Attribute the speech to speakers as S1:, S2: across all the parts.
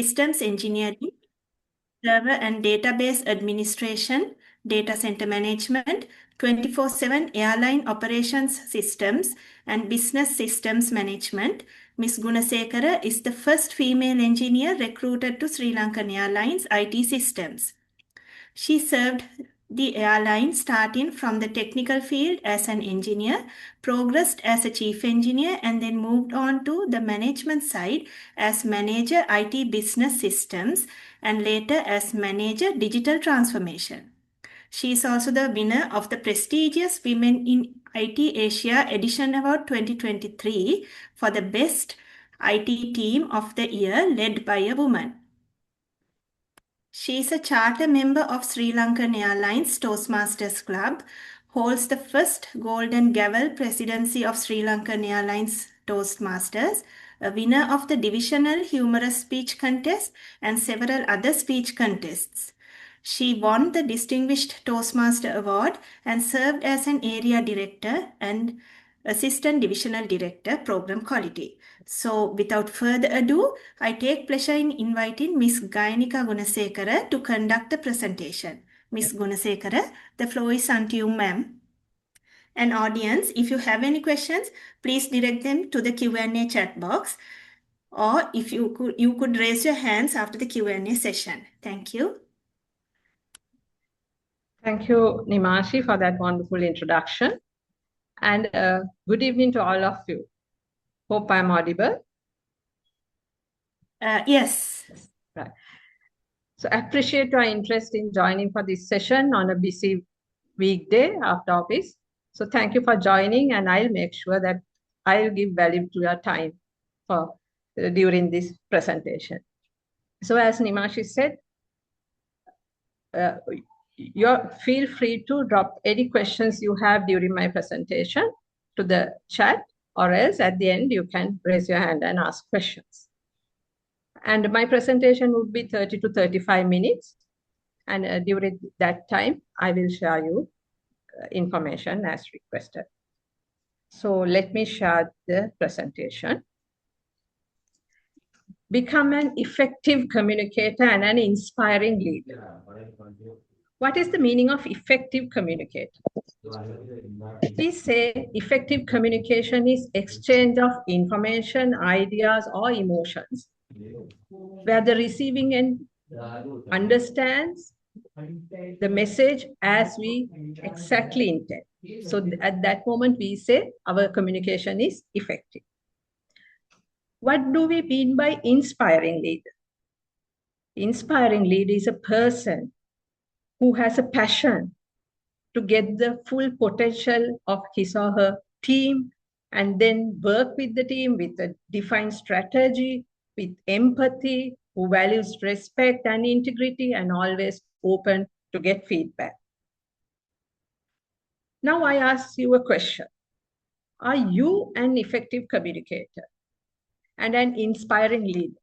S1: systems engineering, server and database administration, data center management, 24/7 airline operations systems, and business systems management. Ms. Gunasekara is the first female engineer recruited to Sri Lankan Airlines IT systems. She served the airline starting from the technical field as an engineer, progressed as a chief engineer, and then moved on to the management side as manager IT business systems and later as manager digital transformation. She is also the winner of the prestigious Women in IT Asia Edition Award 2023 for the Best IT Team of the Year led by a woman. She is a charter member of Sri Lankan Airlines Toastmasters Club, holds the first Golden Gavel presidency of Sri Lankan Airlines Toastmasters, a winner of the divisional humorous speech contest and several other speech contests. She won the Distinguished Toastmaster Award and served as an area director and assistant divisional director, program quality. So without further ado, I take pleasure in inviting Ms. Gayanika Gunasekara to conduct the presentation. Ms. Gunasekara, the floor is unto you, ma'am. And audience, if you have any questions, please direct them to the Q&A chat box, or if you could raise your hands after the Q&A session. Thank you.
S2: Thank you, Nimashi, for that wonderful introduction. And good evening to all of you. Hope I'm audible.
S1: Yes.
S2: Right. So I appreciate your interest in joining for this session on a busy weekday after office. So thank you for joining, and I'll make sure that I'll give value to your time for during this presentation. So as Nimashi said, feel free to drop any questions you have during my presentation to the chat, or else at the end you can raise your hand and ask questions. And my presentation would be 30 to 35 minutes. And during that time, I will share you information as requested. So let me share the presentation. Become an effective communicator and an inspiring leader. What is the meaning of effective communicator? We say effective communication is exchange of information, ideas, or emotions, where the receiving end understands the message as we exactly intend. So at that moment, we say our communication is effective. What do we mean by inspiring leader? Inspiring leader is a person who has a passion to get the full potential of his or her team, and then work with the team with a defined strategy, with empathy, who values respect and integrity, and always open to get feedback. Now I ask you a question. Are you an effective communicator and an inspiring leader?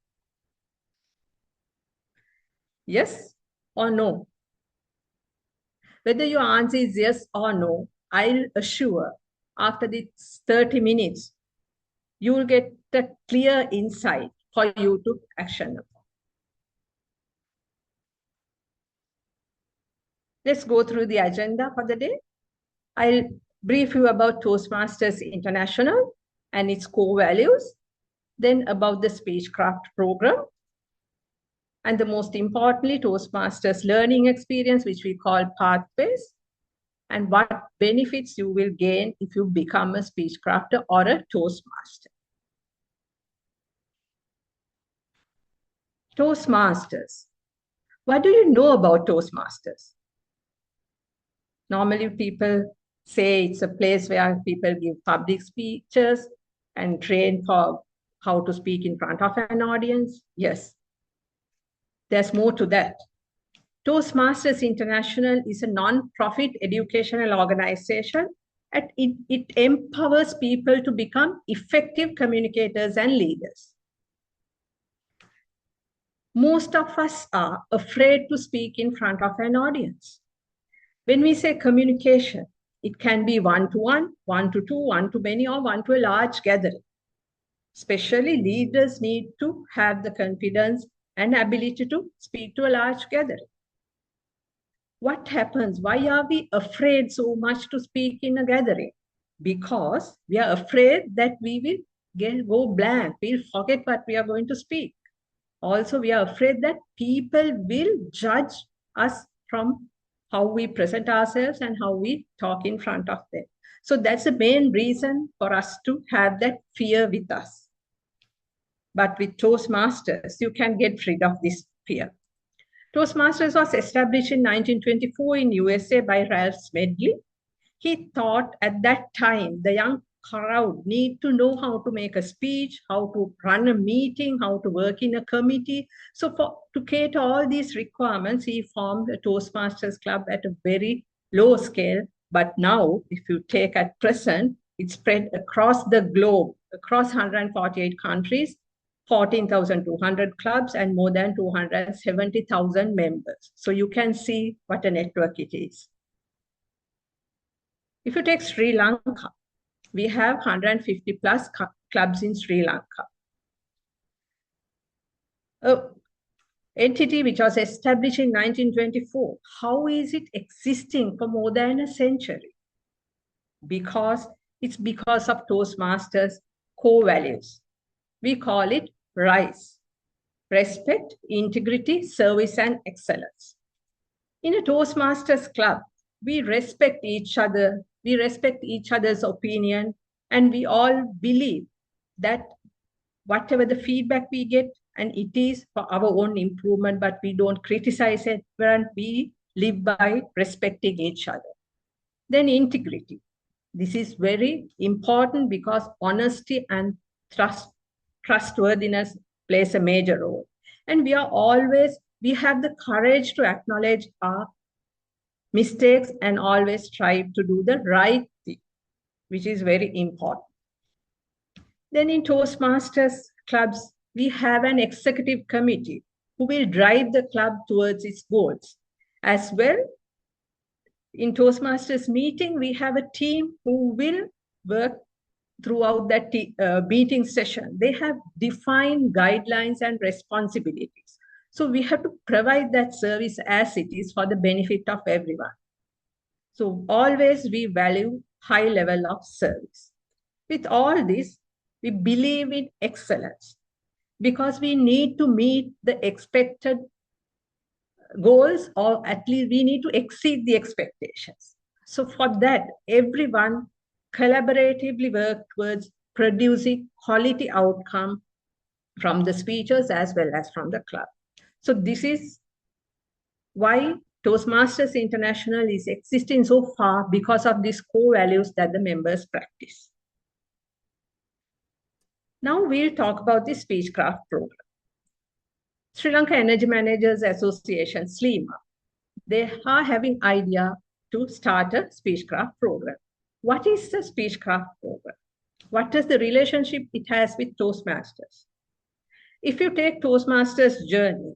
S2: Yes or no? Whether your answer is yes or no, I'll assure after these 30 minutes, you will get a clear insight for you to action upon. Let's go through the agenda for the day. I'll brief you about Toastmasters International and its core values, then about the Speechcraft program, and the most importantly, Toastmasters learning experience, which we call Pathways, and what benefits you will gain if you become a Speechcrafter or a Toastmaster. Toastmasters. What do you know about Toastmasters? Normally, people say it's a place where people give public speeches and train for how to speak in front of an audience. Yes, there's more to that. Toastmasters International is a non-profit educational organization, and it empowers people to become effective communicators and leaders. Most of us are afraid to speak in front of an audience. When we say communication, it can be one-to-one, one-to-two, one-to-many, or one to a large gathering. Especially leaders need to have the confidence and ability to speak to a large gathering. What happens? Why are we afraid so much to speak in a gathering? Because we are afraid that we will go blank. We'll forget what we are going to speak. Also, we are afraid that people will judge us from how we present ourselves and how we talk in front of them. So that's the main reason for us to have that fear with us. But with Toastmasters, you can get rid of this fear. Toastmasters was established in 1924 in USA by Ralph Smedley. He thought at that time the young crowd need to know how to make a speech, how to run a meeting, how to work in a committee. So to cater all these requirements, he formed a Toastmasters Club at a very low scale. But now, if you take at present, it's spread across the globe, across 148 countries, 14,200 clubs and more than 270,000 members. So you can see what a network it is. If you take Sri Lanka, we have 150 plus clubs in Sri Lanka. An entity which was established in 1924, how is it existing for more than a century? It's because of Toastmasters' core values. We call it RISE: respect, integrity, service, and excellence. In a Toastmasters club, we respect each other, we respect each other's opinion, and we all believe that whatever the feedback we get, and it is for our own improvement, but we don't criticize it, and we live by respecting each other. Then integrity. This is very important because honesty and trustworthiness plays a major role. And we have the courage to acknowledge our mistakes and always strive to do the right thing, which is very important. Then in Toastmasters clubs, we have an executive committee who will drive the club towards its goals. As well, in Toastmasters meeting, we have a team who will work throughout that meeting session. They have defined guidelines and responsibilities. So we have to provide that service as it is for the benefit of everyone. So always we value high level of service. With all this, we believe in excellence because we need to meet the expected goals, or at least we need to exceed the expectations. So for that, everyone collaboratively work towards producing quality outcome from the speakers as well as from the club. So this is why Toastmasters International is existing so far, because of these core values that the members practice. Now we'll talk about the Speechcraft program. Sri Lanka Energy Managers Association, SLEMA, they are having idea to start a Speechcraft program. What is the Speechcraft program? What is the relationship it has with Toastmasters? If you take Toastmasters journey,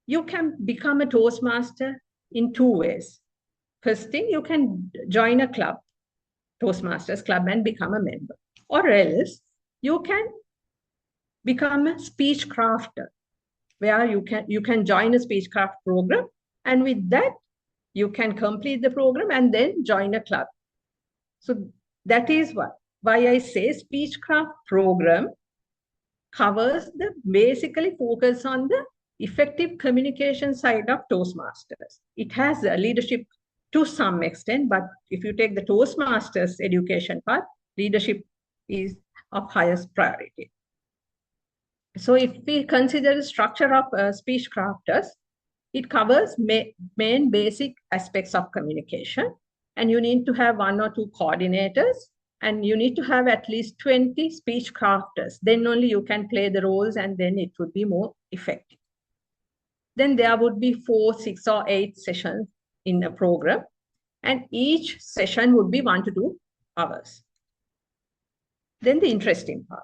S2: you can become a Toastmaster in two ways. First thing, you can join a club, Toastmasters club, and become a member. Or else, you can become a speech crafter, where you can join a Speechcraft program, and with that, you can complete the program and then join a club. So that is why I say Speechcraft program covers the basically focus on the effective communication side of Toastmasters. It has a leadership to some extent, but if you take the Toastmasters education part, leadership is of highest priority. So if we consider the structure of speech crafters, it covers main basic aspects of communication, and you need to have 1 or 2 coordinators, and you need to have at least 20 speech crafters. Then only you can play the roles, and then it would be more effective. Then there would be 4, 6, or 8 sessions in a program, and each session would be 1 to 2 hours. Then the interesting part.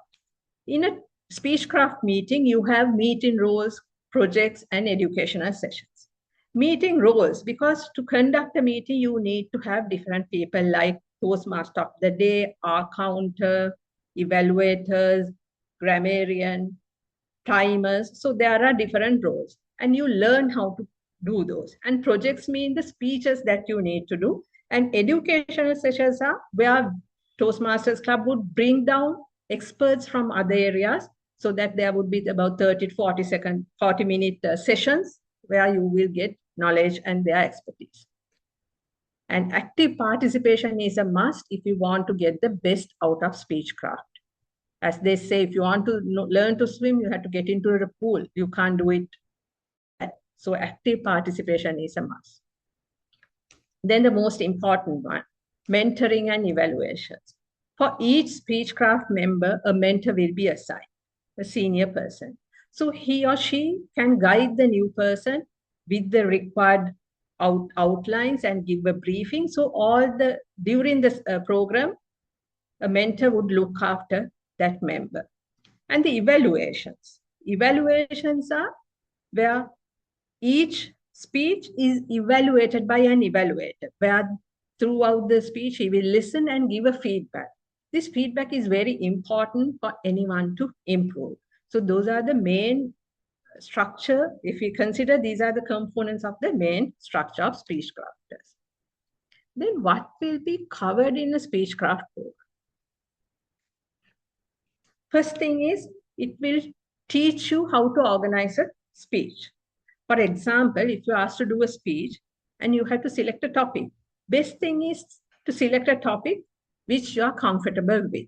S2: In a Speechcraft meeting, you have meeting roles, projects, and educational sessions. Meeting roles, because to conduct a meeting, you need to have different people like Toastmaster of the day, our counter, evaluators, grammarian, timers. So there are different roles, and you learn how to do those. And projects mean the speeches that you need to do. And educational sessions are where Toastmasters Club would bring down experts from other areas, so that there would be about 30 to 40-minute sessions where you will get knowledge and their expertise. And active participation is a must if you want to get the best out of speechcraft. As they say, if you want to learn to swim, you have to get into the pool. You can't do it. So active participation is a must. Then the most important one, mentoring and evaluations. For each speechcraft member, a mentor will be assigned, a senior person. So he or she can guide the new person with the required outlines and give a briefing. So during this program, a mentor would look after that member. And the evaluations. Evaluations are where each speech is evaluated by an evaluator, where throughout the speech, he will listen and give a feedback. This feedback is very important for anyone to improve. So those are the main structure. If we consider these are the components of the main structure of speechcrafters. Then what will be covered in a speechcraft program? First thing is, it will teach you how to organize a speech. For example, if you are asked to do a speech and you have to select a topic, best thing is to select a topic which you are comfortable with.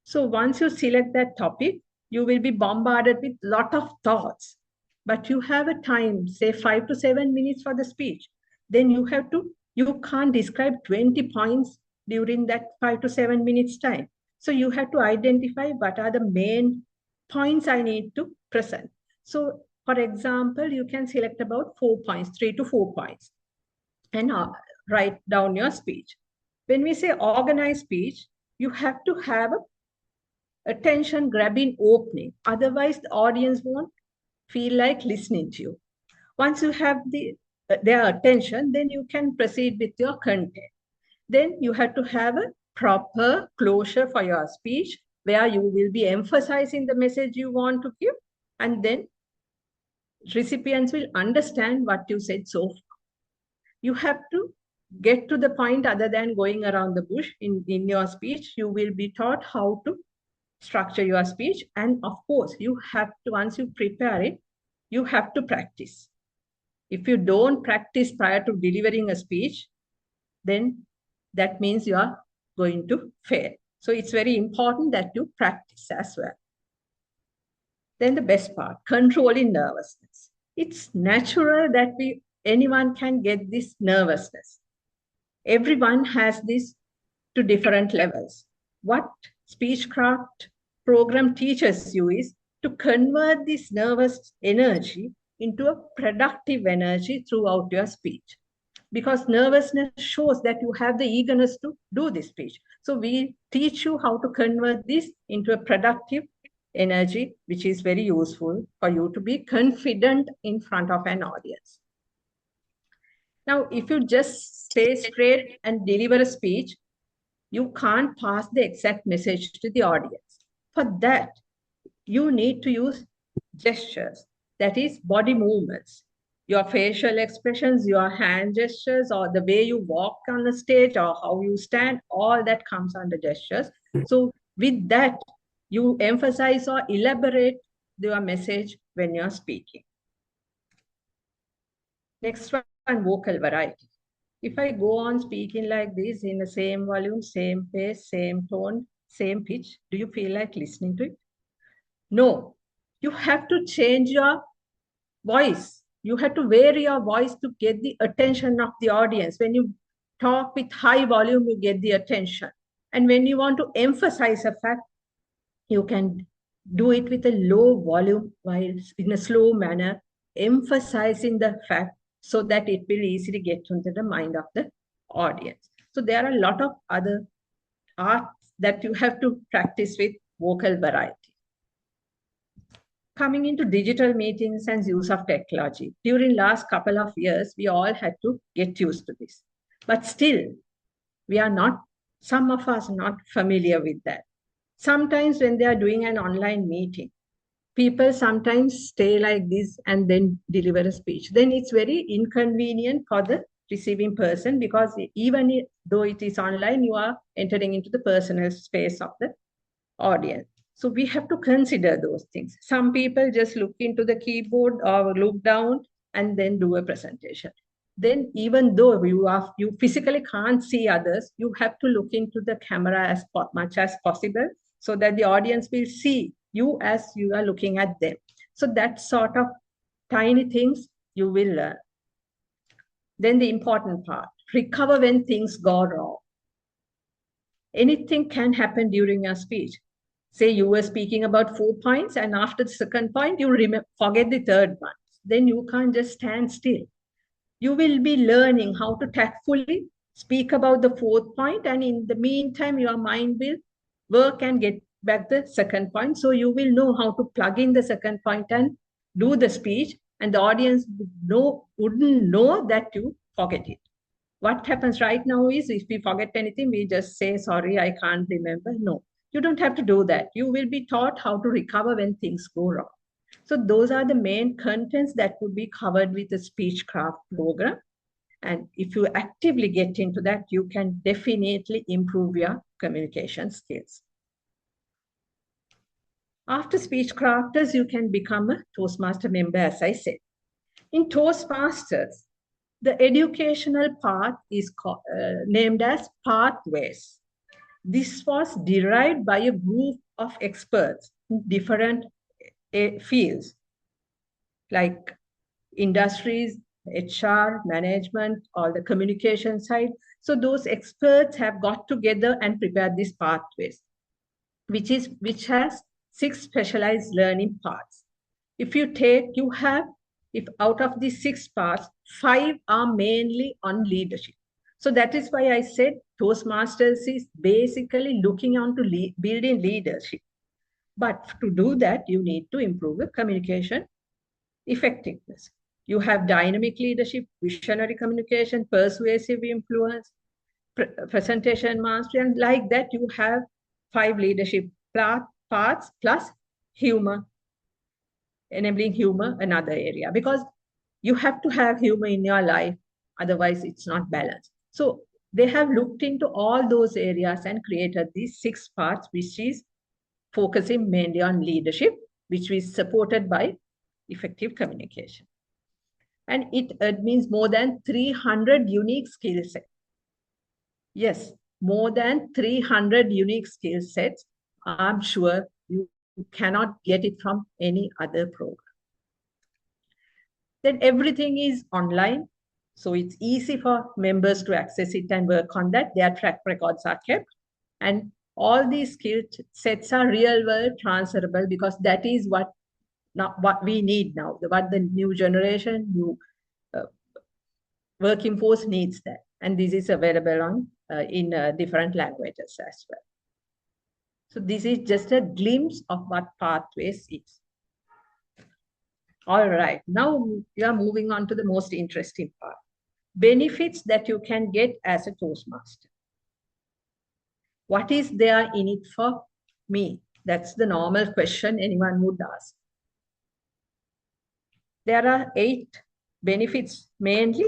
S2: So once you select that topic, you will be bombarded with a lot of thoughts. But you have a time, say 5 to 7 minutes for the speech. Then you can't describe 20 points during that 5 to 7 minutes time. So you have to identify what are the main points I need to present. So for example, you can select about 4 points, 3 to 4 points, and write down your speech. When we say organized speech, you have to have a attention-grabbing opening. Otherwise, the audience won't feel like listening to you. Once you have their attention, then you can proceed with your content. Then you have to have a proper closure for your speech, where you will be emphasizing the message you want to give, and then recipients will understand what you said so far. You have to get to the point other than going around the bush in your speech. You will be taught how to structure your speech. And of course, you have to, once you prepare it, you have to practice. If you don't practice prior to delivering a speech, then that means you are going to fail. So it's very important that you practice as well. Then the best part, controlling nervousness. It's natural that anyone can get this nervousness. Everyone has this to different levels. What speechcraft program teaches you is to convert this nervous energy into a productive energy throughout your speech. Because nervousness shows that you have the eagerness to do this speech. So we teach you how to convert this into a productive energy, which is very useful for you to be confident in front of an audience. Now, if you just stay straight and deliver a speech, you can't pass the exact message to the audience. For that, you need to use gestures, that is body movements. Your facial expressions, your hand gestures, or the way you walk on the stage, or how you stand, all that comes under gestures. So with that, you emphasize or elaborate your message when you're speaking. Next one, vocal variety. If I go on speaking like this in the same volume, same pace, same tone, same pitch, do you feel like listening to it? No, you have to change your voice. You have to vary your voice to get the attention of the audience. When you talk with high volume, you get the attention. And when you want to emphasize a fact, you can do it with a low volume while in a slow manner, emphasizing the fact so that it will easily get into the mind of the audience. So there are a lot of other arts that you have to practice with vocal variety. Coming into digital meetings and use of technology. During last couple of years, we all had to get used to this. But still, some of us are not familiar with that. Sometimes when they are doing an online meeting, people sometimes stay like this and then deliver a speech. Then it's very inconvenient for the receiving person, because even though it is online, you are entering into the personal space of the audience. So we have to consider those things. Some people just look into the keyboard or look down and then do a presentation. Then even though you physically can't see others, you have to look into the camera as much as possible, so that the audience will see you as you are looking at them. So that sort of tiny things you will learn. Then the important part, recover when things go wrong. Anything can happen during your speech. Say you were speaking about 4 points, and after the second point, you forget the third one. Then you can't just stand still. You will be learning how to tactfully speak about the fourth point, and in the meantime, your mind will work and get back the second point. So you will know how to plug in the second point and do the speech, and the audience wouldn't know that you forget it. What happens right now is, if we forget anything, we just say, sorry, I can't remember. No, you don't have to do that. You will be taught how to recover when things go wrong. So those are the main contents that would be covered with the Speechcraft program. And if you actively get into that, you can definitely improve your communication skills. After Speechcrafters, you can become a Toastmaster member, as I said. In Toastmasters, the educational path is named as Pathways. This was derived by a group of experts in different fields, like industries, HR, management, or the communication side. So those experts have got together and prepared these pathways, which has 6 specialized learning paths. If out of these 6 parts, 5 are mainly on leadership. So that is why I said Toastmasters is basically looking on to building leadership. But to do that, you need to improve the communication effectiveness. You have dynamic leadership, visionary communication, persuasive influence, presentation mastery, and like that, you have 5 leadership parts plus humor, enabling humor, another area, because you have to have humor in your life, otherwise it's not balanced. So they have looked into all those areas and created these 6 parts, which is focusing mainly on leadership, which is supported by effective communication. And it means more than 300 unique skill sets. Yes, more than 300 unique skill sets. I'm sure you cannot get it from any other program. Then everything is online, so it's easy for members to access it and work on that. Their track records are kept, and all these skill sets are real world transferable, because that is what we need now. What the new generation, new working force needs that, and this is available on in different languages as well. So this is just a glimpse of what Pathways is. All right, now we are moving on to the most interesting part. Benefits that you can get as a Toastmaster. What is there in it for me? That's the normal question anyone would ask. There are 8 benefits mainly.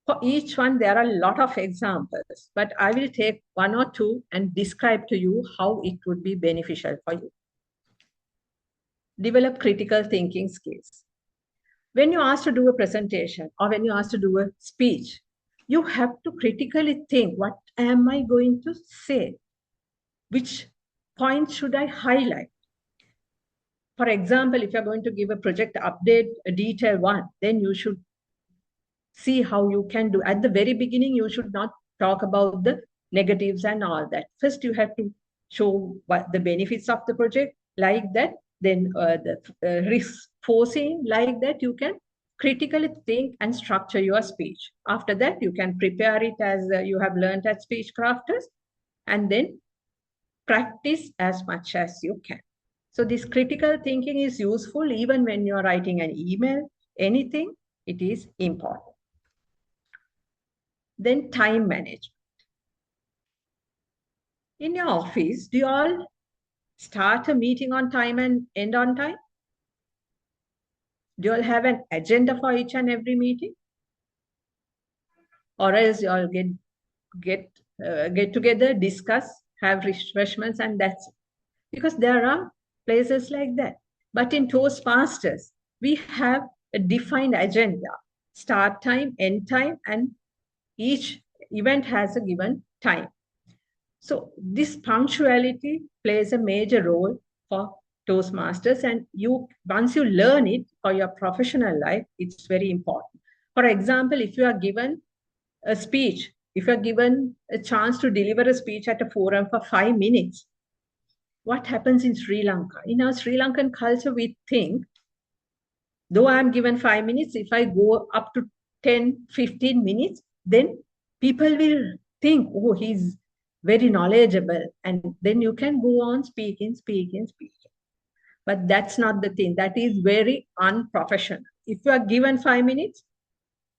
S2: For each one, there are a lot of examples, but I will take 1 or 2 and describe to you how it would be beneficial for you. Develop critical thinking skills. When you're asked to do a presentation or when you're asked to do a speech, you have to critically think, what am I going to say? Which point should I highlight? For example, if you're going to give a project update, a detailed one, then you should see how you can do. At the very beginning, you should not talk about the negatives and all that. First, you have to show what the benefits of the project, like that. Then the risk foreseen, like that. You can critically think and structure your speech. After that, you can prepare it as you have learned at Speechcrafters, and then practice as much as you can. So this critical thinking is useful even when you're writing an email, anything, it is important. Then time management. In your office, do you all start a meeting on time and end on time? Do you all have an agenda for each and every meeting? Or else you all get together, discuss, have refreshments, and that's it. Because there are places like that. But in Toastmasters, we have a defined agenda, start time, end time, and each event has a given time. So this punctuality plays a major role for Toastmasters, and once you learn it for your professional life, it's very important. For example, if you are given a speech, if you're given a chance to deliver a speech at a forum for 5 minutes, what happens in Sri Lanka? In our Sri Lankan culture, we think, though I'm given 5 minutes, if I go up to 10, 15 minutes, then people will think, oh, he's very knowledgeable. And then you can go on speaking. But that's not the thing. That is very unprofessional. If you are given 5 minutes,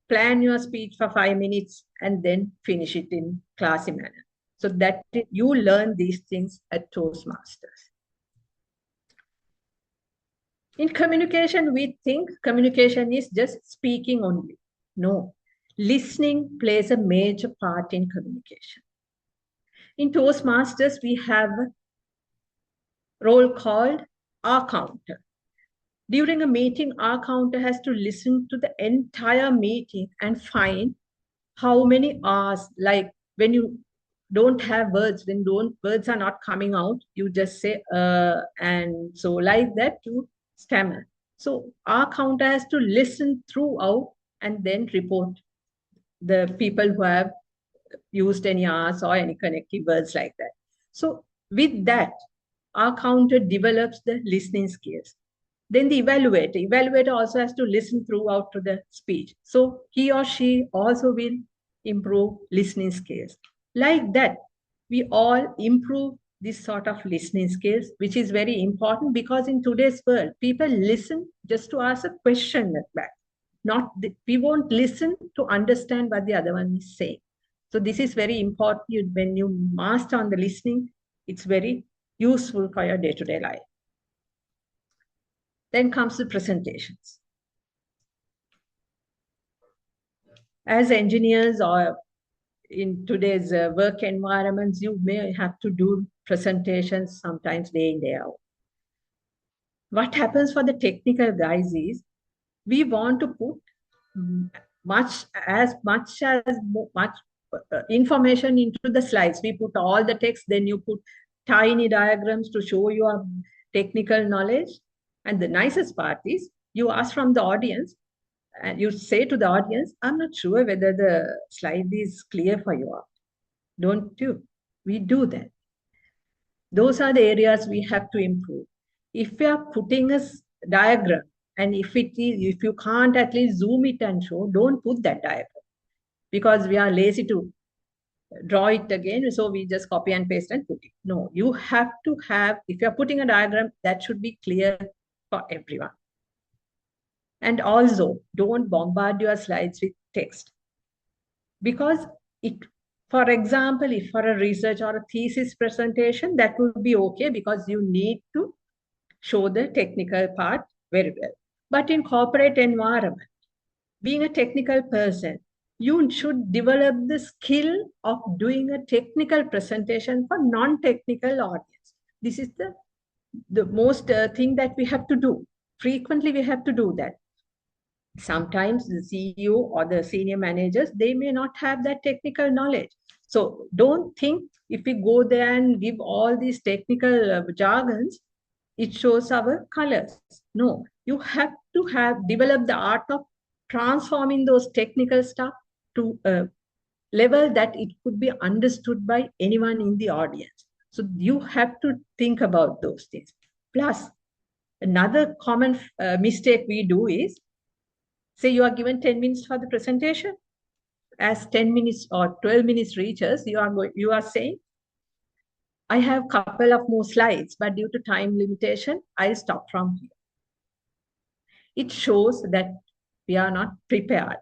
S2: plan your speech for 5 minutes and then finish it in classy manner. So that you learn these things at Toastmasters. In communication, we think communication is just speaking only. No, listening plays a major part in communication. In Toastmasters, we have a role called our counter. During a meeting, our counter has to listen to the entire meeting and find how many R's, like when you don't have words, when words are not coming out, you just say, and so like that, you stammer. So our counter has to listen throughout and then report the people who have used any R's or any connective words like that. So with that, our counter develops the listening skills. Then the evaluator also has to listen throughout to the speech. So he or she also will improve listening skills. Like that, we all improve this sort of listening skills, which is very important because in today's world, people listen just to ask a question back. We won't listen to understand what the other one is saying. So this is very important. When you master on the listening, it's very useful for your day-to-day life. Then comes the presentations. As engineers or in today's work environments, you may have to do presentations sometimes day in, day out. What happens for the technical guys is we want to put much information into the slides. We put all the text, then you put tiny diagrams to show your technical knowledge. And the nicest part is you ask from the audience, and you say to the audience, I'm not sure whether the slide is clear for you. Don't you? We do that. Those are the areas we have to improve. If we are putting a diagram, and if you can't at least zoom it and show, don't put that diagram because we are lazy to draw it again. So we just copy and paste and put it. No, you have to have, if you're putting a diagram, that should be clear for everyone. And also, don't bombard your slides with text. Because for example, if for a research or a thesis presentation, that would be okay because you need to show the technical part very well. But in corporate environment, being a technical person, you should develop the skill of doing a technical presentation for non-technical audience. This is the most thing that we have to do. Frequently, we have to do that. Sometimes the CEO or the senior managers, they may not have that technical knowledge. So don't think if we go there and give all these technical jargons, it shows our colors. No, you have to develop the art of transforming those technical stuff to a level that it could be understood by anyone in the audience. So you have to think about those things. Plus, another common mistake we do is, say you are given 10 minutes for the presentation. As 10 minutes or 12 minutes reaches, you are saying, I have a couple of more slides, but due to time limitation, I'll stop from here. It shows that we are not prepared.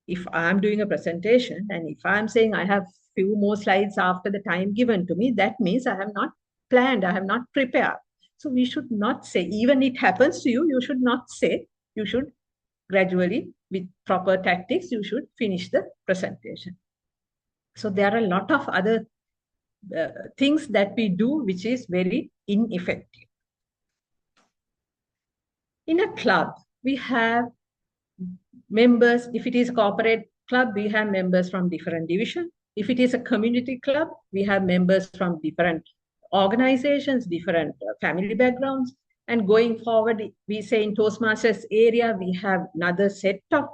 S2: If I'm doing a presentation and if I'm saying I have few more slides after the time given to me, that means I have not planned, I have not prepared. So we should not say, even it happens to you, you should not say, you should gradually, with proper tactics, you should finish the presentation. So there are a lot of other things that we do which is very ineffective. In a club, we have members. If it is a corporate club, we have members from different divisions. If it is a community club, we have members from different organizations, different family backgrounds. And going forward, we say in Toastmasters area, we have another set of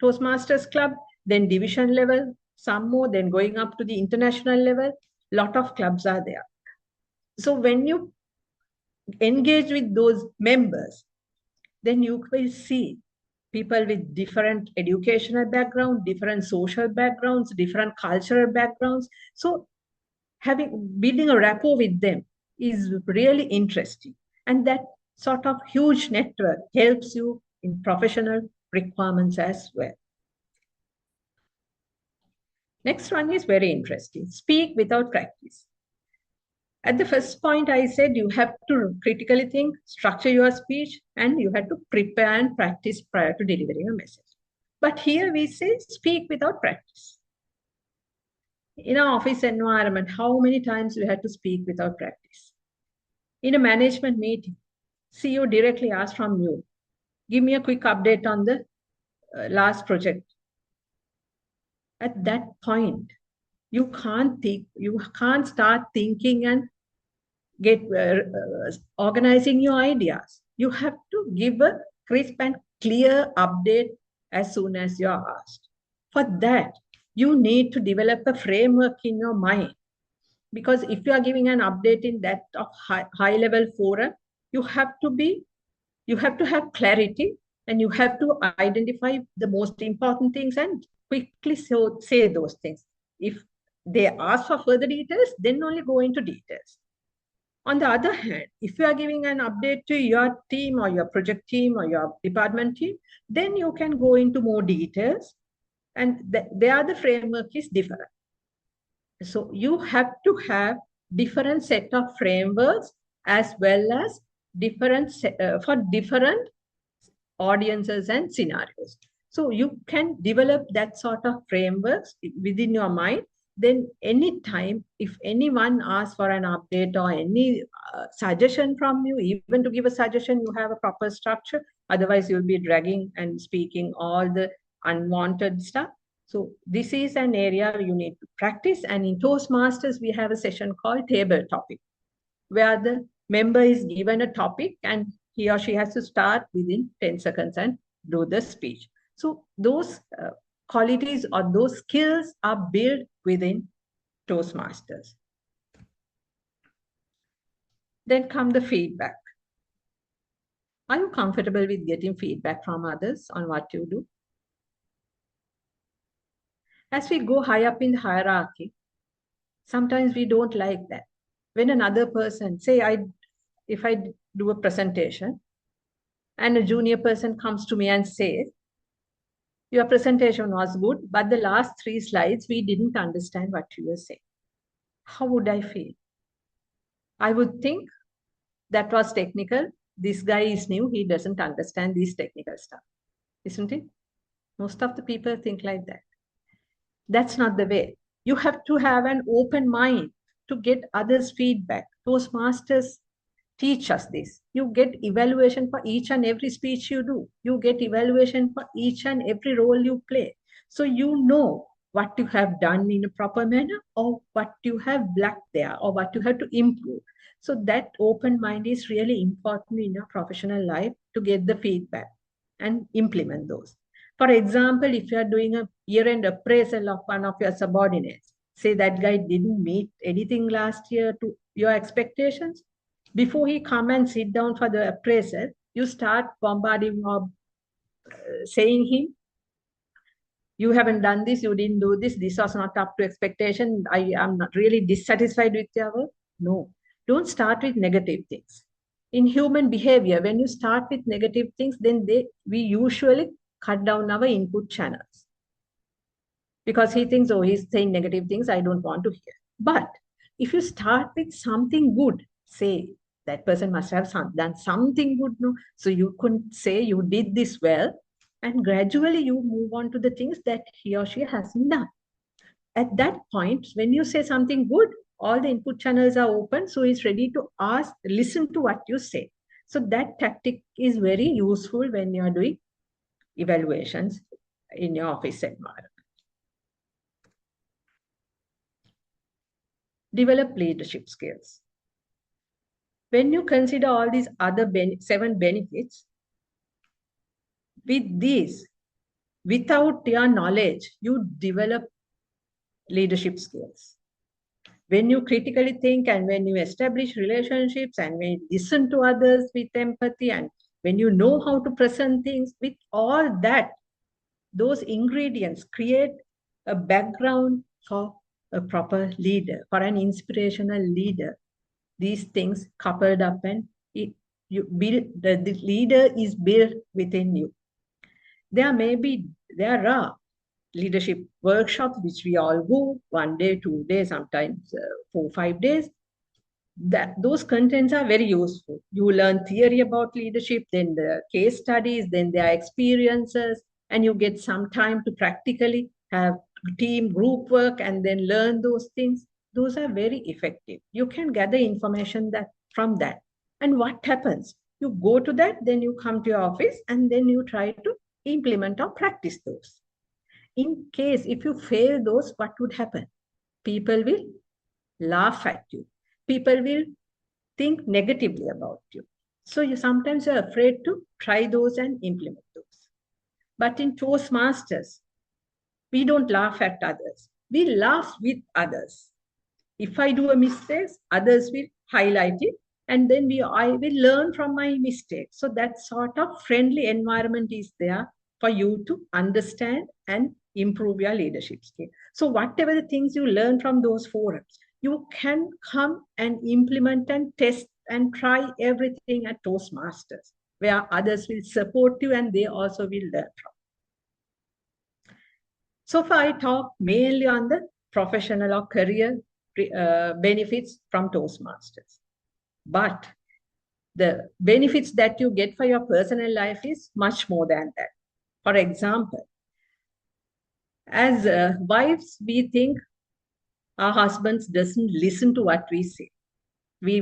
S2: Toastmasters club, then division level, some more, then going up to the international level. Lot of clubs are there. So when you engage with those members, then you will see people with different educational background, different social backgrounds, different cultural backgrounds. So building a rapport with them is really interesting. And that sort of huge network helps you in professional requirements as well. Next one is very interesting. Speak without practice. At the first point, I said you have to critically think, structure your speech, and you have to prepare and practice prior to delivering a message. But here we say speak without practice. In an office environment, how many times you had to speak without practice? In a management meeting, CEO directly asks from you, give me a quick update on the last project. At that point, you can't start thinking and get organizing your ideas. You have to give a crisp and clear update as soon as you are asked. For that, you need to develop a framework in your mind. Because if you are giving an update in that of high level forum, you have to have clarity, and you have to identify the most important things and quickly say those things. If they ask for further details, then only go into details. On the other hand, if you are giving an update to your team or your project team or your department team, then you can go into more details, and there the framework is different. So you have to have different set of frameworks as well as for different audiences and scenarios. So you can develop that sort of frameworks within your mind. Then anytime, if anyone asks for an update or any suggestion from you, even to give a suggestion, you have a proper structure. Otherwise, you'll be dragging and speaking all the unwanted stuff. So this is an area you need to practice. And in Toastmasters, we have a session called Table Topic, where the member is given a topic and he or she has to start within 10 seconds and do the speech. So those qualities or those skills are built within Toastmasters. Then come the feedback. Are you comfortable with getting feedback from others on what you do? As we go high up in the hierarchy, sometimes we don't like that. When another person, say if I do a presentation and a junior person comes to me and says, your presentation was good, but the last 3 slides, we didn't understand what you were saying. How would I feel? I would think that was technical. This guy is new. He doesn't understand this technical stuff. Isn't it? Most of the people think like that. That's not the way. You have to have an open mind to get others' feedback. Toastmasters teach us this. You get evaluation for each and every speech you do. You get evaluation for each and every role you play. So you know what you have done in a proper manner or what you have lacked there or what you have to improve. So that open mind is really important in your professional life to get the feedback and implement those. For example, if you are doing a year-end appraisal of one of your subordinates, say that guy didn't meet anything last year to your expectations, before he come and sit down for the appraisal, you start bombarding or saying him, you haven't done this, you didn't do this, this was not up to expectation, I am not really dissatisfied with your work. No, don't start with negative things. In human behavior, when you start with negative things, then we usually cut down our input channels. Because he thinks, oh, he's saying negative things, I don't want to hear. But if you start with something good, say, that person must have done something good, no? So you couldn't say you did this well, And gradually you move on to the things that he or she hasn't done. At that point, when you say something good, all the input channels are open, so he's ready to listen to what you say. So that tactic is very useful when you're doing evaluations in your office environment. Develop leadership skills. When you consider all these other 7 benefits, with these, without your knowledge, you develop leadership skills. When you critically think and when you establish relationships and when you listen to others with empathy and when you know how to present things, with all that, those ingredients create a background for a proper leader, for an inspirational leader. These things coupled up and the leader is built within you. There are leadership workshops, which we all go 1 day, 2 days, sometimes 4, 5 days. Those contents are very useful. You learn theory about leadership, then the case studies, then their experiences, and you get some time to practically have team group work and then learn those things. Those are very effective. You can gather information from that. And what happens? You go to that, then you come to your office, and then you try to implement or practice those. In case if you fail those, what would happen? People will laugh at you. People will think negatively about you. So sometimes you're afraid to try those and implement those. But in Toastmasters, we don't laugh at others. We laugh with others. If I do a mistake, others will highlight it, and then I will learn from my mistake. So that sort of friendly environment is there for you to understand and improve your leadership skill. So whatever the things you learn from those forums, you can come and implement and test and try everything at Toastmasters, where others will support you and they also will learn from. So far, I talked mainly on the professional or career benefits from Toastmasters. But the benefits that you get for your personal life is much more than that. For example, as wives, we think our husbands doesn't listen to what we say. We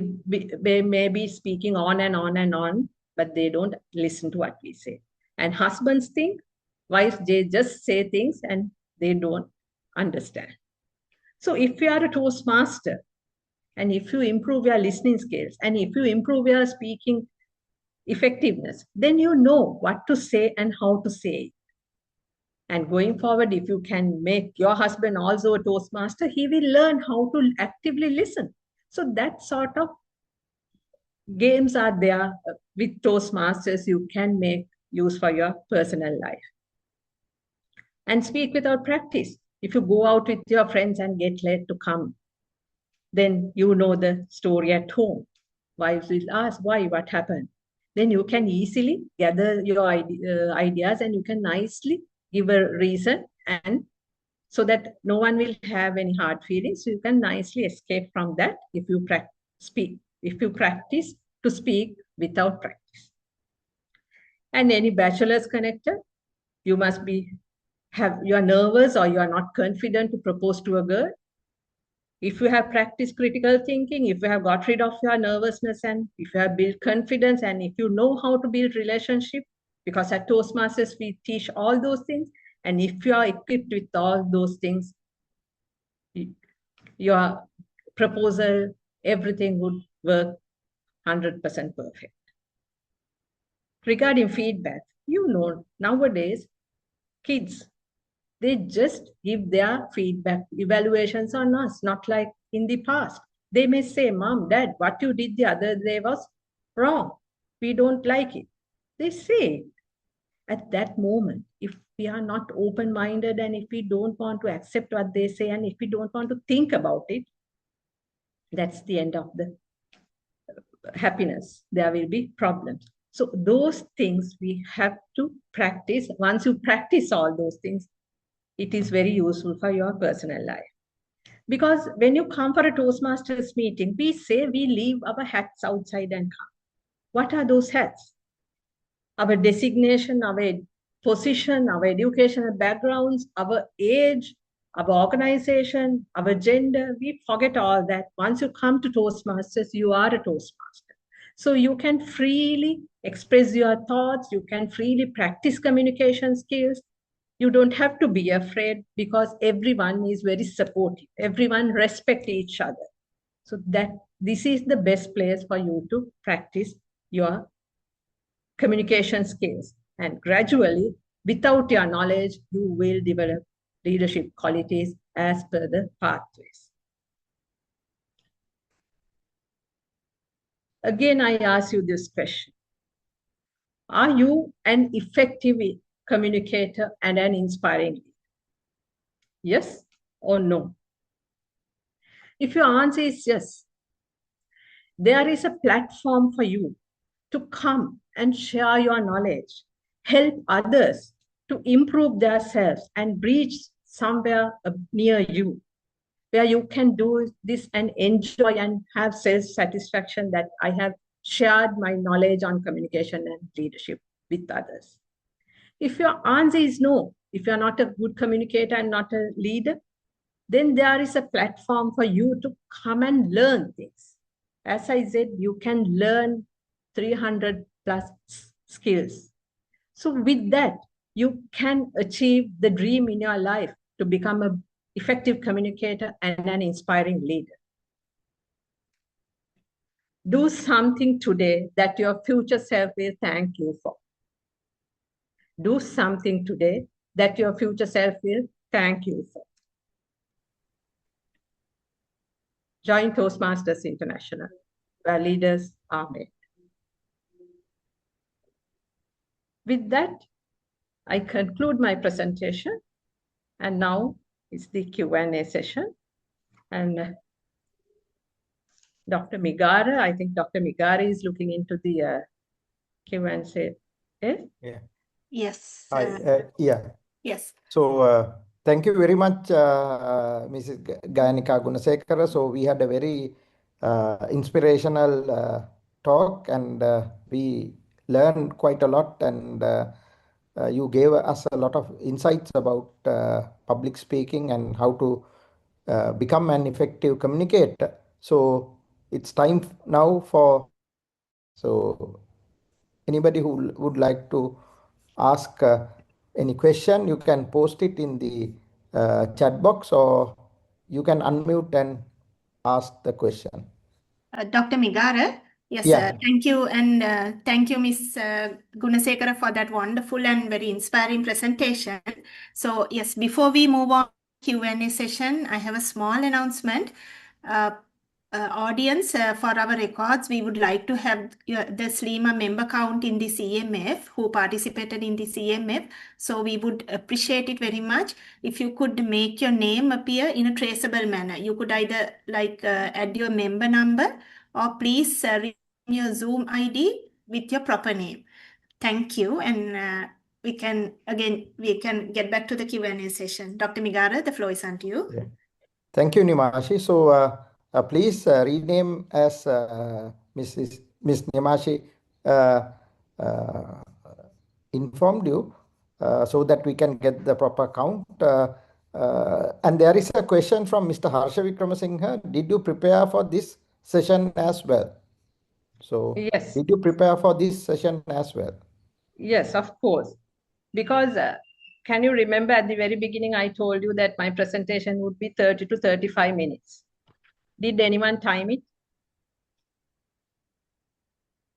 S2: may be speaking on and on and on, but they don't listen to what we say. And husbands think wives, they just say things and they don't understand. So if you are a Toastmaster, and if you improve your listening skills, and if you improve your speaking effectiveness, then you know what to say and how to say it. And going forward, if you can make your husband also a Toastmaster, he will learn how to actively listen. So that sort of games are there with Toastmasters you can make use for your personal life. And speak without practice. If you go out with your friends and get late to come, then you know the story at home. Wives will ask, why, what happened? Then you can easily gather your ideas and you can nicely give a reason, and so that no one will have any hard feelings. So you can nicely escape from that if you practice to speak without practice. And any bachelor's connector, you must you are nervous or you are not confident to propose to a girl. If you have practiced critical thinking, if you have got rid of your nervousness, and if you have built confidence, and if you know how to build relationship, because at Toastmasters, we teach all those things. And if you are equipped with all those things, your proposal, everything would work 100% perfect. Regarding feedback, nowadays, kids, they just give their feedback, evaluations on us, not like in the past. They may say, Mom, Dad, what you did the other day was wrong. We don't like it. They say it. At that moment, if we are not open-minded and if we don't want to accept what they say and if we don't want to think about it, that's the end of the happiness. There will be problems. So those things we have to practice. Once you practice all those things, it is very useful for your personal life. Because when you come for a Toastmasters meeting, we say we leave our hats outside and come. What are those hats? Our designation, our position, our educational backgrounds, our age, our organization, our gender. We forget all that. Once you come to Toastmasters, you are a Toastmaster. So you can freely express your thoughts, you can freely practice communication skills. You don't have to be afraid because everyone is very supportive. Everyone respects each other. So that this is the best place for you to practice your communication skills. And gradually, without your knowledge, you will develop leadership qualities as per the pathways. Again, I ask you this question. Are you an effective communicator and an inspiring leader? Yes or no? If your answer is yes, there is a platform for you to come and share your knowledge, help others to improve themselves and reach somewhere near you, where you can do this and enjoy and have self-satisfaction that I have shared my knowledge on communication and leadership with others. If your answer is no, if you're not a good communicator and not a leader, then there is a platform for you to come and learn things. As I said, you can learn 300 plus skills. So with that, you can achieve the dream in your life to become an effective communicator and an inspiring leader. Do something today that your future self will thank you for. Do something today that your future self will thank you for. Join Toastmasters International, where leaders are made. With that, I conclude my presentation, and now it's the Q&A session. And Dr. Migara, I think Dr. Migara is looking into the Q&A.
S1: Yeah. Yes.
S3: Yeah.
S1: Yes.
S3: So thank you very much, Mrs. Gayanika Gunasekara. So we had a very inspirational talk, and we learned quite a lot, and you gave us a lot of insights about public speaking and how to become an effective communicator. So it's time now for questions. So anybody who would like to ask any question, you can post it in the chat box, or you can unmute and ask the question.
S1: Dr. Migara, yes,
S3: Yeah.
S1: thank you. And thank you, Ms. Gunasekara, for that wonderful and very inspiring presentation. So, yes, before we move on to Q&A session, I have a small announcement. Audience, for our records, we would like to have the SLEMA member count in the CMF who participated in the CMF. So we would appreciate it very much if you could make your name appear in a traceable manner. You could either add your member number, or please rename your Zoom ID with your proper name. Thank you. And we can get back to the Q&A session. Dr. Migara, the floor is on to you.
S3: Yeah. Thank you, Nimashi. So please rename as Miss Nimashi informed you, so that we can get the proper count. And there is a question from Mr. Harsha Vikramasinghe. Did you prepare for this session as well? So
S2: yes.
S3: Did you prepare for this session as well?
S2: Yes, of course. Because can you remember at the very beginning, I told you that my presentation would be 30 to 35 minutes. Did anyone time it?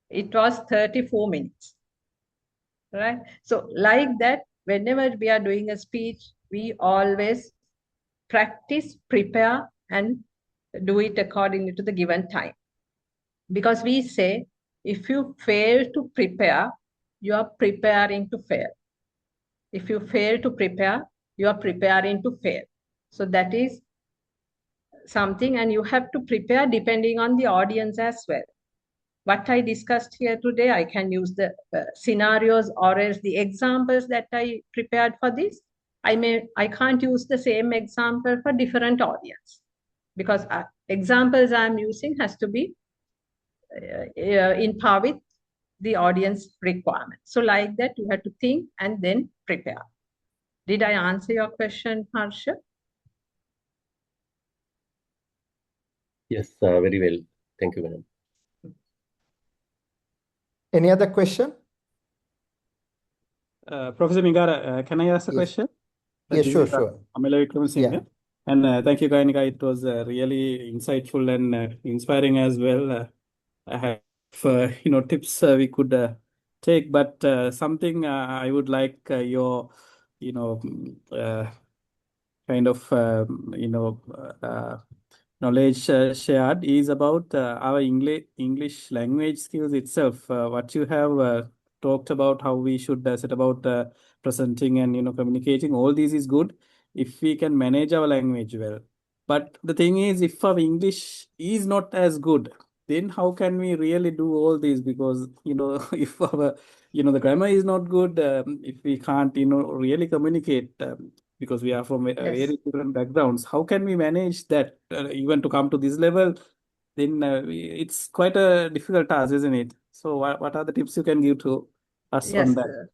S2: It was 34 minutes, right? So like that, whenever we are doing a speech, we always practice, prepare, and do it accordingly to the given time. Because we say, if you fail to prepare, you are preparing to fail. If you fail to prepare, you are preparing to fail. So that is something, and you have to prepare depending on the audience as well. What I discussed here today, I can use the scenarios or else the examples that I prepared for this. I can't use the same example for different audience, because examples I'm using has to be in par with the audience requirement. So like that, you have to think and then prepare. Did I answer your question, Harsha?
S4: Yes, very well. Thank you, madam.
S3: Any other question?
S5: Professor Mingara, can I ask a
S3: Yes.
S5: question?
S3: Yes,
S5: This
S3: sure,
S5: is,
S3: sure.
S5: Amela Vikram
S3: Yeah.
S5: And thank you, Gayanika. It was really insightful and inspiring as well. I have, tips we could take, but something I would like your, kind of, knowledge shared is about our English language skills itself. What you have talked about, how we should set about presenting and communicating. All this is good if we can manage our language well. But the thing is, if our English is not as good, then how can we really do all this? Because if our the grammar is not good, if we can't really communicate. Because we are from very different backgrounds. How can we manage that even to come to this level? Then it's quite a difficult task, isn't it? So what are the tips you can give to us on that?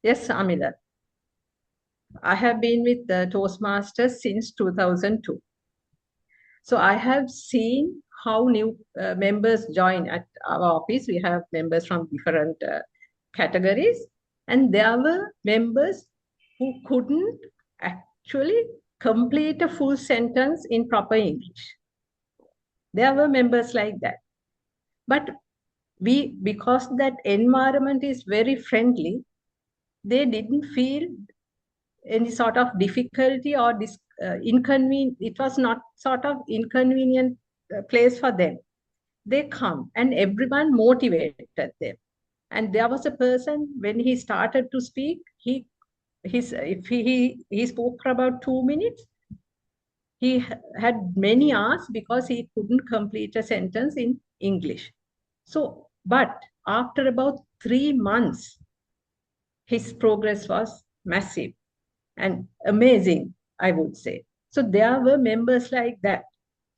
S2: Yes, Amila. I have been with the Toastmasters since 2002. So I have seen how new members join at our office. We have members from different categories, and there were members who couldn't actually complete a full sentence in proper English. There were members like that. But because that environment is very friendly, they didn't feel any sort of difficulty or inconvenient. It was not sort of inconvenient place for them. They come and everyone motivated them. And there was a person, when he started to speak, he spoke for about 2 minutes. He had many hours because he couldn't complete a sentence in English. So, but after about 3 months, his progress was massive and amazing, I would say. So there were members like that.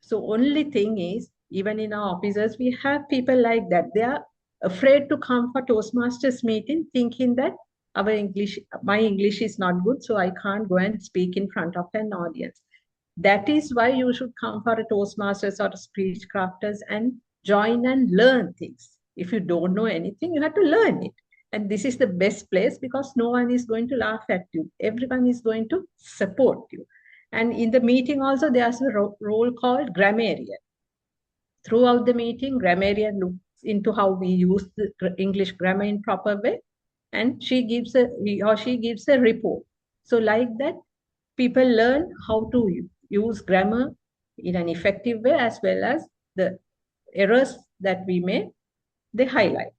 S2: So only thing is, even in our offices, we have people like that. They are afraid to come for Toastmasters meeting, thinking that my English is not good, so I can't go and speak in front of an audience. That is why you should come for a Toastmasters or a speech crafters and join and learn things. If you don't know anything, you have to learn it. And this is the best place because no one is going to laugh at you. Everyone is going to support you. And in the meeting also, there's a role called grammarian. Throughout the meeting, grammarian looks into how we use the English grammar in proper way. And he or she gives a report. So like that, people learn how to use grammar in an effective way, as well as the errors that we make, they highlight.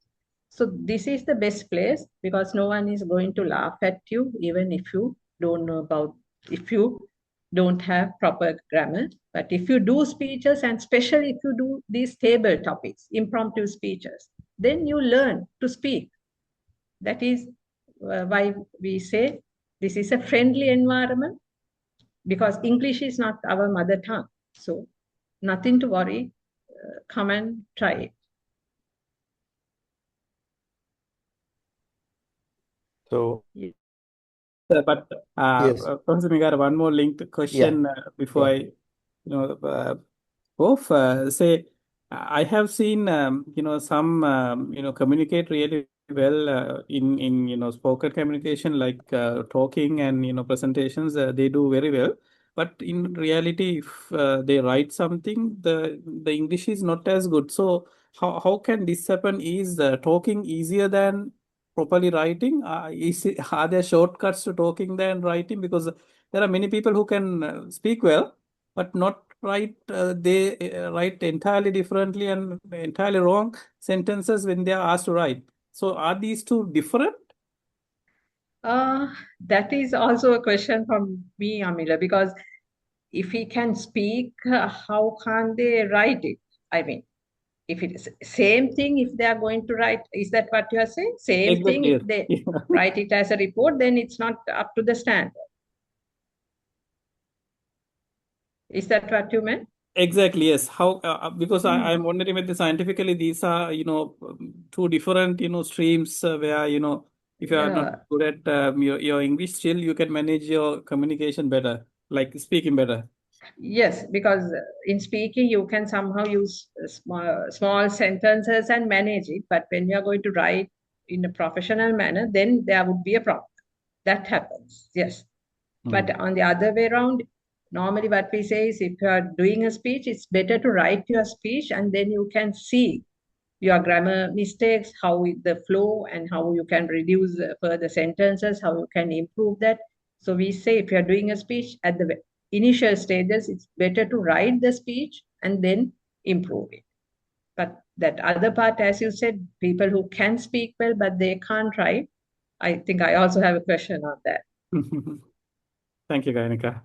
S2: So this is the best place because no one is going to laugh at you, even if you if you don't have proper grammar. But if you do speeches, and especially if you do these table topics, impromptu speeches, then you learn to speak. That is why we say this is a friendly environment, because English is not our mother tongue. So nothing to worry. Come and try it.
S5: So,
S2: Yeah.
S5: but
S3: Yes.
S5: Professor Mingara, one more linked question before I, say, I have seen, some, communicate really well in spoken communication, like talking and presentations. They do very well. But in reality, if they write something, the English is not as good. So how can this happen? Is talking easier than properly writing? Are there shortcuts to talking than writing? Because there are many people who can speak well, but not write. They write entirely differently and entirely wrong sentences when they are asked to write. So are these two different?
S2: That is also a question from me, Amila, because if he can speak, how can they write it? I mean, if it is same thing, if they are going to write, is that what you are saying? Same thing,
S5: Exactly.
S2: if they write it as a report, then it's not up to the standard. Is that what you meant?
S5: Exactly, yes. How, because I'm wondering whether scientifically these are, two different, streams where, if you are not
S2: Yeah.
S5: good at your English, still you can manage your communication better, like speaking better.
S2: Yes, because in speaking you can somehow use small sentences and manage it, but when you are going to write in a professional manner, then there would be a problem. That happens, yes. But on the other way around, normally what we say is if you are doing a speech, it's better to write your speech and then you can see your grammar mistakes, how the flow and how you can reduce further sentences, how you can improve that. So we say if you're doing a speech at the initial stages, it's better to write the speech and then improve it. But that other part, as you said, people who can speak well, but they can't write, I think I also have a question on that.
S5: Thank you, Gayanika.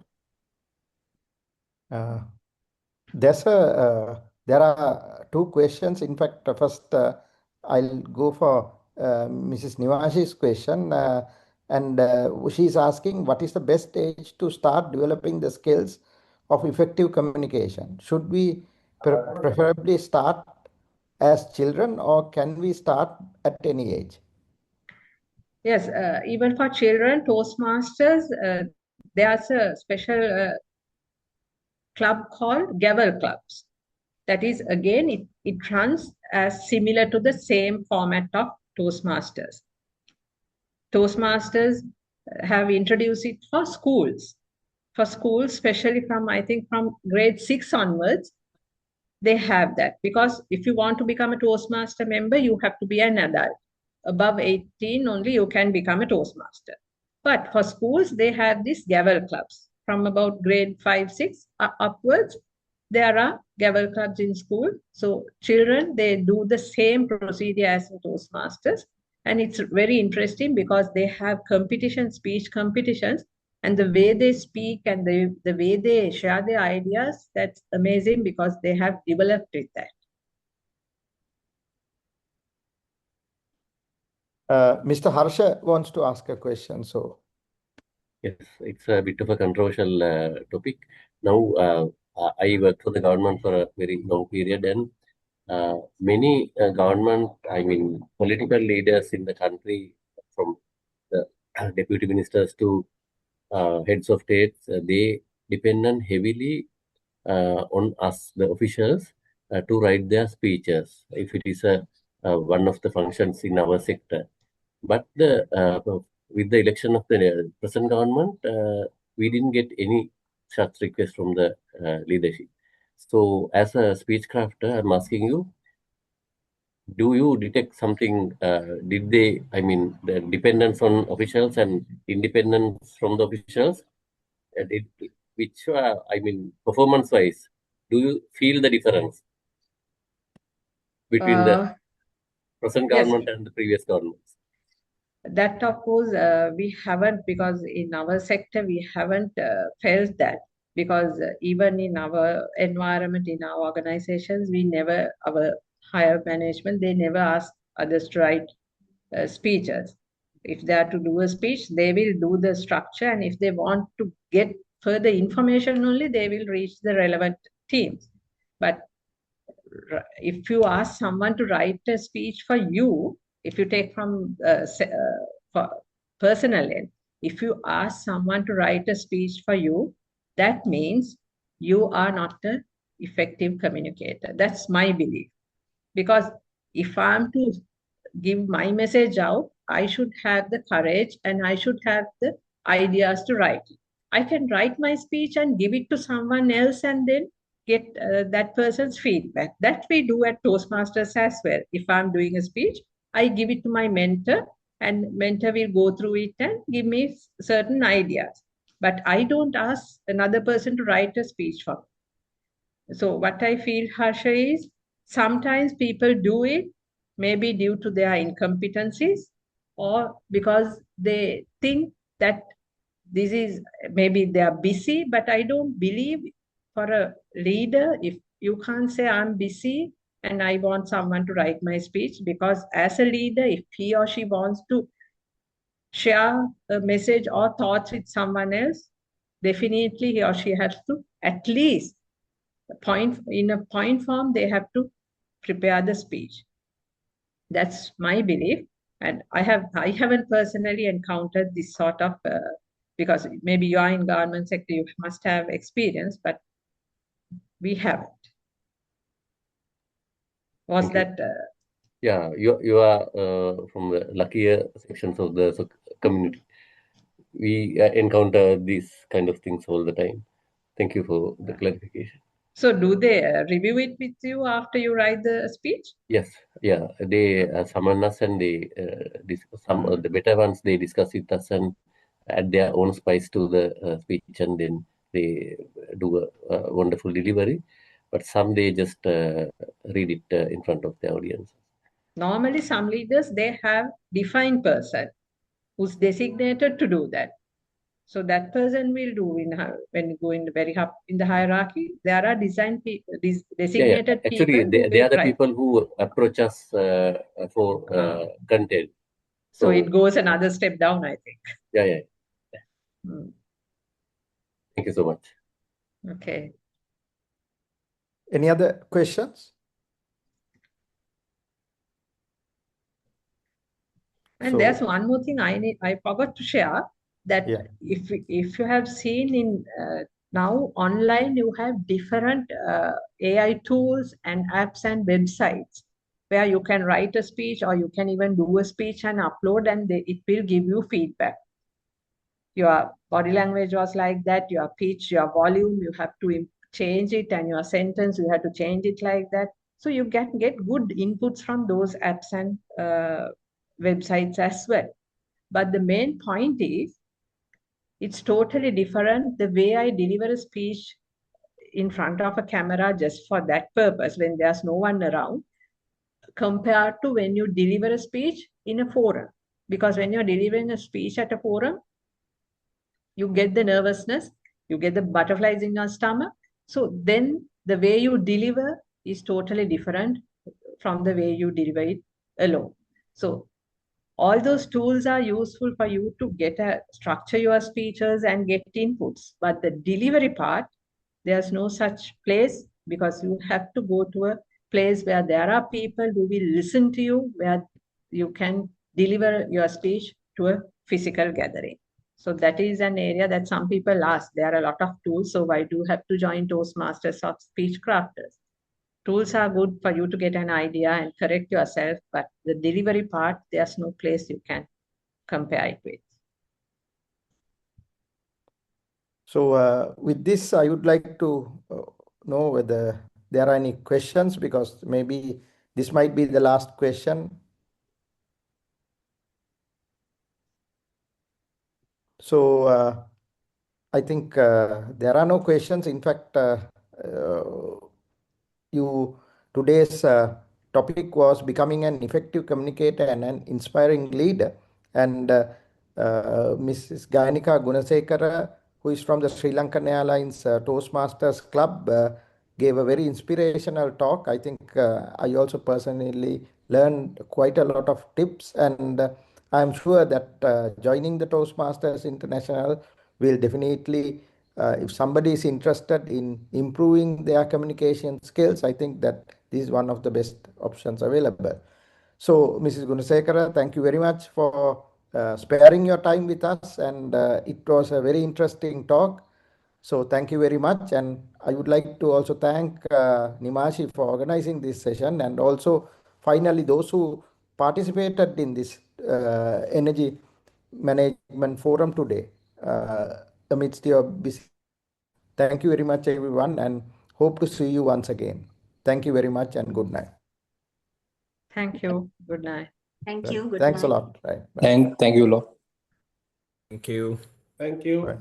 S3: There are two questions. In fact, first I'll go for Mrs. Nivashi's question, and she's asking what is the best age to start developing the skills of effective communication? Should we preferably start as children, or can we start at any age?
S2: Yes, even for children, Toastmasters, there's a special club called Gavel Clubs. That is, again, it runs as similar to the same format of Toastmasters. Toastmasters have introduced it for schools. For schools, especially from, I think, from grade 6 onwards, they have that. Because if you want to become a Toastmaster member, you have to be an adult. Above 18 only you can become a Toastmaster. But for schools, they have these Gavel clubs. From about grade 5, 6 upwards, there are Gavel clubs in school. So children, they do the same procedure as the Toastmasters. And it's very interesting because they have competition, speech competitions, and the way they speak and the way they share their ideas, that's amazing because they have developed with that.
S3: Mr. Harsha wants to ask a question. So,
S4: yes, it's a bit of a controversial topic. Now, I worked for the government for a very long period, and many government, I mean, political leaders in the country, from the deputy ministers to heads of states, they depend heavily on us, the officials, to write their speeches if it is one of the functions in our sector. But with the election of the present government, we didn't get any such request from the leadership. So, as a speech crafter, I'm asking you, do you detect something? Did they, I mean, the dependence on officials and independence from the officials? Which, I mean, performance-wise, do you feel the difference between the present
S2: Yes,
S4: government and the previous governments?
S2: that of course we haven't, because in our sector we haven't felt that, because even in our environment, in our organizations, we never, our higher management, they never ask others to write speeches. If they are to do a speech, they will do the structure, and if they want to get further information only, they will reach the relevant teams. But if you ask someone to write a speech for you, if you take from for personal end, if you ask someone to write a speech for you, that means you are not an effective communicator. That's my belief. Because if I'm to give my message out, I should have the courage and I should have the ideas to write it. I can write my speech and give it to someone else and then get that person's feedback. That we do at Toastmasters as well. If I'm doing a speech, I give it to my mentor, and mentor will go through it and give me certain ideas. But I don't ask another person to write a speech for me. So what I feel, Harsha, is sometimes people do it maybe due to their incompetencies, or because they think that this is, maybe they are busy. But I don't believe, for a leader, if you can't say I'm busy and I want someone to write my speech, because as a leader, if he or she wants to share a message or thoughts with someone else, definitely he or she has to at least in a point form, they have to prepare the speech. That's my belief. And I haven't personally encountered this sort of, because maybe you are in government sector, you must have experience, but we haven't. Was that?
S4: Yeah, you are from the luckier sections of the community. We encounter these kind of things all the time. Thank you for the clarification.
S2: So do they review it with you after you write the speech?
S4: Yes, yeah, they summon us and they some of the better ones they discuss with us and add their own spice to the speech, and then they do a wonderful delivery. But some they just read it in front of the audience.
S2: Normally, some leaders, they have defined person who's designated to do that. So that person will do when you go in the very up in the hierarchy. There are designated
S4: Actually,
S2: people.
S4: they are the people who approach us for content.
S2: So it goes another step down, I think.
S4: Yeah.
S2: Mm.
S4: Thank you so much.
S2: Okay.
S3: Any other questions?
S2: And there's one more thing I forgot to share, that if you have seen in now online, you have different AI tools and apps and websites where you can write a speech, or you can even do a speech and upload, and it will give you feedback. Your body language was like that, your pitch, your volume, you have to change it, and your sentence, you have to change it like that. So you can get good inputs from those apps and websites as well. But the main point is, it's totally different the way I deliver a speech in front of a camera just for that purpose when there's no one around, compared to when you deliver a speech in a forum. Because when you're delivering a speech at a forum, you get the nervousness, you get the butterflies in your stomach. So then the way you deliver is totally different from the way you deliver it alone. So all those tools are useful for you to structure your speeches and get inputs. But the delivery part, there's no such place, because you have to go to a place where there are people who will listen to you, where you can deliver your speech to a physical gathering. So that is an area that some people ask. There are a lot of tools, so why do you have to join Toastmasters or speech crafters? Tools are good for you to get an idea and correct yourself, but the delivery part, there's no place you can compare it with.
S3: So with this, I would like to know whether there are any questions, because maybe this might be the last question. So I think there are no questions. In fact, today's topic was becoming an effective communicator and an inspiring leader. And Mrs. Gayanika Gunasekara, who is from the Sri Lankan Airlines Toastmasters Club, gave a very inspirational talk. I think I also personally learned quite a lot of tips, and I'm sure that joining the Toastmasters International will definitely, if somebody is interested in improving their communication skills, I think that this is one of the best options available. So, Mrs. Gunasekara, thank you very much for sparing your time with us, and it was a very interesting talk. So thank you very much, and I would like to also thank Nimashi for organizing this session, and also finally those who participated in this energy management forum today amidst your busy. Thank you very much, everyone, and hope to see you once again. Thank you very much, and good night.
S2: Thank you. Good night.
S1: Thank you. Good
S3: Thanks
S1: night.
S3: a lot. Right.
S6: Thank you, Lo.
S7: Thank you.
S3: Bye.